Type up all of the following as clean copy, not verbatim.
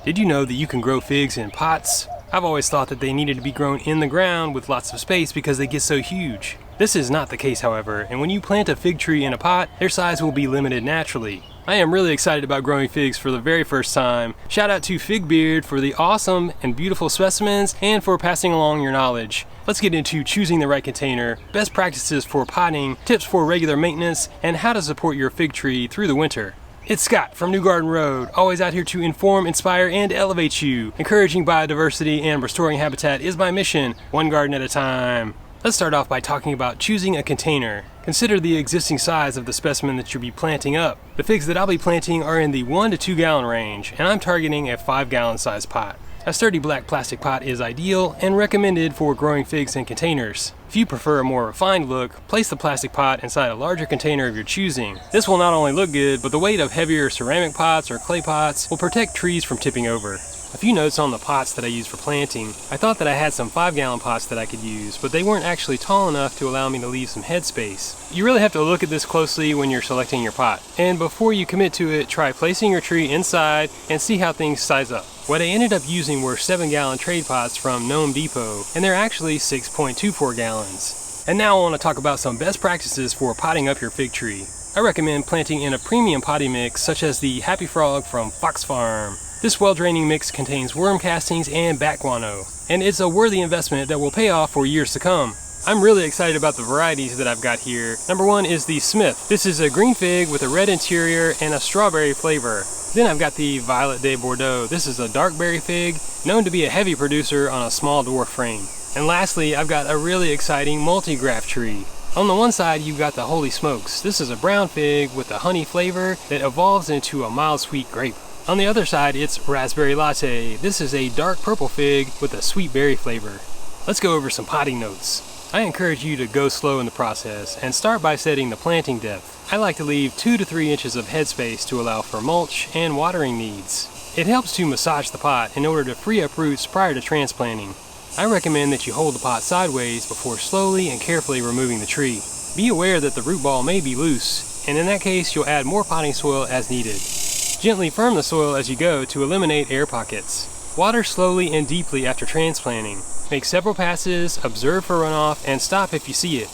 Did you know that you can grow figs in pots? I've always thought that they needed to be grown in the ground with lots of space because they get so huge. This is not the case, however, and when you plant a fig tree in a pot, their size will be limited naturally. I am really excited about growing figs for the very first time. Shout out to Fig Beard for the awesome and beautiful specimens and for passing along your knowledge. Let's get into choosing the right container, best practices for potting, tips for regular maintenance, and how to support your fig tree through the winter. It's Scott from New Garden Road, always out here to inform, inspire, and elevate you. Encouraging biodiversity and restoring habitat is my mission, one garden at a time. Let's start off by talking about choosing a container. Consider the existing size of the specimen that you'll be planting up. The figs that I'll be planting are in the 1 to 2 gallon range, and I'm targeting a 5 gallon size pot. A sturdy black plastic pot is ideal and recommended for growing figs in containers. If you prefer a more refined look, place the plastic pot inside a larger container of your choosing. This will not only look good, but the weight of heavier ceramic pots or clay pots will protect trees from tipping over. A few notes on the pots that I use for planting. I thought that I had some 5 gallon pots that I could use, but they weren't actually tall enough to allow me to leave some headspace. You really have to look at this closely when you're selecting your pot. And before you commit to it, try placing your tree inside and see how things size up. What I ended up using were 7 gallon trade pots from Gnome Depot, and they're actually 6.24 gallons. And now I want to talk about some best practices for potting up your fig tree. I recommend planting in a premium potting mix such as the Happy Frog from Fox Farm. This well-draining mix contains worm castings and bat guano, and it's a worthy investment that will pay off for years to come. I'm really excited about the varieties that I've got here. Number 1 is the Smith. This is a green fig with a red interior and a strawberry flavor. Then I've got the Violet de Bordeaux. This is a dark berry fig, known to be a heavy producer on a small dwarf frame. And lastly, I've got a really exciting multi-graft tree. On the one side, you've got the Holy Smokes. This is a brown fig with a honey flavor that evolves into a mild sweet grape. On the other side, it's Raspberry Latte. This is a dark purple fig with a sweet berry flavor. Let's go over some potting notes. I encourage you to go slow in the process and start by setting the planting depth. I like to leave 2 to 3 inches of headspace to allow for mulch and watering needs. It helps to massage the pot in order to free up roots prior to transplanting. I recommend that you hold the pot sideways before slowly and carefully removing the tree. Be aware that the root ball may be loose, and in that case you'll add more potting soil as needed. Gently firm the soil as you go to eliminate air pockets. Water slowly and deeply after transplanting. Make several passes, observe for runoff, and stop if you see it.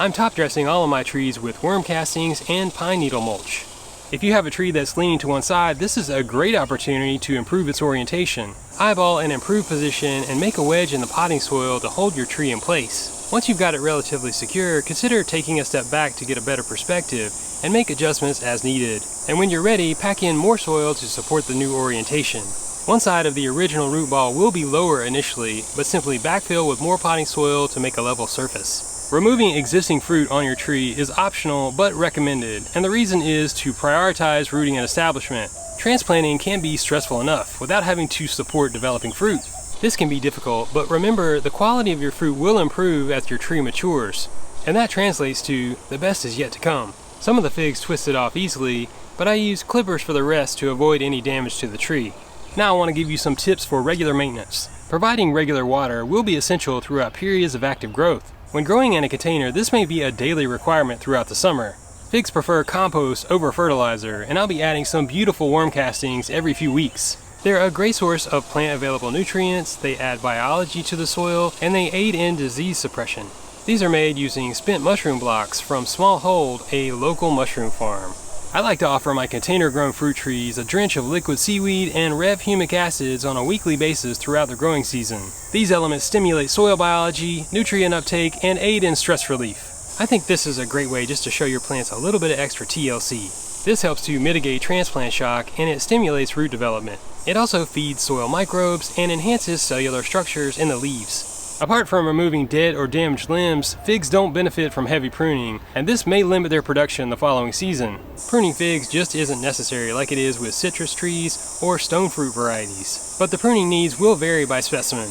I'm top dressing all of my trees with worm castings and pine needle mulch. If you have a tree that's leaning to one side, this is a great opportunity to improve its orientation. Eyeball an improved position and make a wedge in the potting soil to hold your tree in place. Once you've got it relatively secure, consider taking a step back to get a better perspective and make adjustments as needed. And when you're ready, pack in more soil to support the new orientation. One side of the original root ball will be lower initially, but simply backfill with more potting soil to make a level surface. Removing existing fruit on your tree is optional but recommended, and the reason is to prioritize rooting and establishment. Transplanting can be stressful enough without having to support developing fruit. This can be difficult, but remember the quality of your fruit will improve as your tree matures, and that translates to the best is yet to come. Some of the figs twisted off easily, but I use clippers for the rest to avoid any damage to the tree. Now I want to give you some tips for regular maintenance. Providing regular water will be essential throughout periods of active growth. When growing in a container, this may be a daily requirement throughout the summer. Figs prefer compost over fertilizer, and I'll be adding some beautiful worm castings every few weeks. They're a great source of plant-available nutrients, they add biology to the soil, and they aid in disease suppression. These are made using spent mushroom blocks from Small Hold, a local mushroom farm. I like to offer my container-grown fruit trees a drench of liquid seaweed and Rev humic acids on a weekly basis throughout the growing season. These elements stimulate soil biology, nutrient uptake, and aid in stress relief. I think this is a great way just to show your plants a little bit of extra TLC. This helps to mitigate transplant shock and it stimulates root development. It also feeds soil microbes and enhances cellular structures in the leaves. Apart from removing dead or damaged limbs, figs don't benefit from heavy pruning, and this may limit their production the following season. Pruning figs just isn't necessary like it is with citrus trees or stone fruit varieties, but the pruning needs will vary by specimen.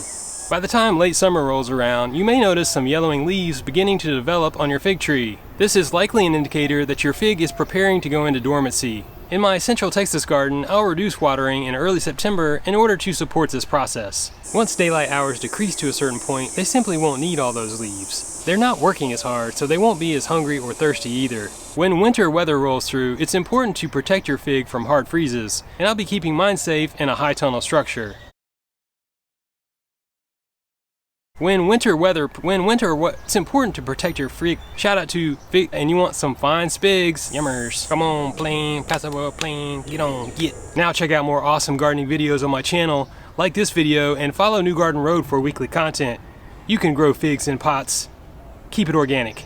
By the time late summer rolls around, you may notice some yellowing leaves beginning to develop on your fig tree. This is likely an indicator that your fig is preparing to go into dormancy. In my Central Texas garden, I'll reduce watering in early September in order to support this process. Once daylight hours decrease to a certain point, they simply won't need all those leaves. They're not working as hard, so they won't be as hungry or thirsty either. When winter weather rolls through, it's important to protect your fig from hard freezes, and I'll be keeping mine safe in a high tunnel structure. It's important to protect your fig. Shout out to fig, and you want some fine spigs. Yummers. Come on, plane, pass over plane, get on, get. Now check out more awesome gardening videos on my channel, like this video, and follow New Garden Road for weekly content. You can grow figs in pots. Keep it organic.